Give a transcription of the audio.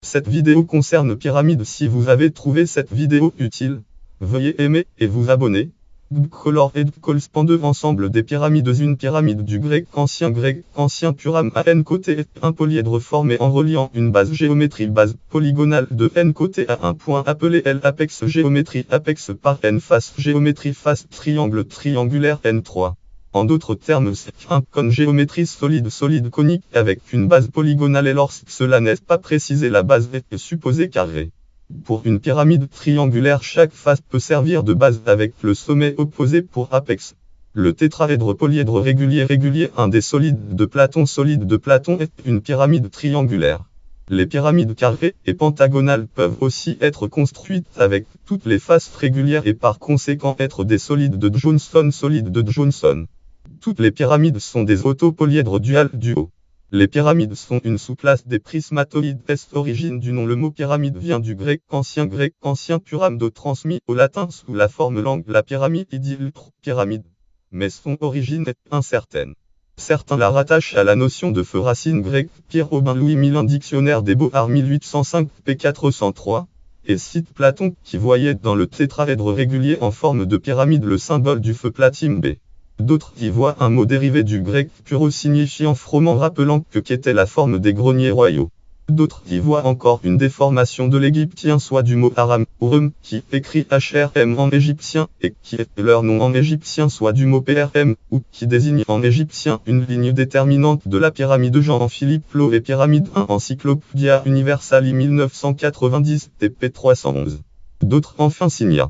Cette vidéo concerne pyramide. Si vous avez trouvé cette vidéo utile, veuillez aimer et vous abonner. Color et correspondent ensemble des pyramides. Une pyramide du grec ancien puram à n côtés est un polyèdre formé en reliant une base base polygonale de n côtés à un point appelé L apex apex par n face face triangle triangulaire n3. En d'autres termes, c'est un cône solide conique avec une base polygonale et lorsque cela n'est pas précisé, la base est supposée carrée. Pour une pyramide triangulaire, chaque face peut servir de base avec le sommet opposé pour apex. Le tétraèdre polyèdre régulier, un des solides de Platon est une pyramide triangulaire. Les pyramides carrées et pentagonales peuvent aussi être construites avec toutes les faces régulières et par conséquent être des solides de Johnson. Toutes les pyramides sont des autopolyèdres duaux. Les pyramides sont une sous-classe des prismatoïdes. Origine du nom. Le mot pyramide vient du grec ancien pyramide transmis au latin sous la forme langue la pyramide, pyramide. Mais son origine est incertaine. Certains la rattachent à la notion de feu, racine grecque. Pierre Aubin, Louis Millin, Dictionnaire des Beaux-Arts 1805 p. 403, et cite Platon qui voyait dans le tétraèdre régulier en forme de pyramide le symbole du feu platine B. D'autres y voient un mot dérivé du grec puro signifiant froment, rappelant que qu'était la forme des greniers royaux. D'autres y voient encore une déformation de l'égyptien, soit du mot aram, urum, qui écrit HRM en égyptien, et qui est leur nom en égyptien, soit du mot PRM, ou qui désigne en égyptien une ligne déterminante de la pyramide. Jean-Philippe Lowe et Pyramide 1, Encyclopædia Universalis 1990, TP 311. D'autres enfin signent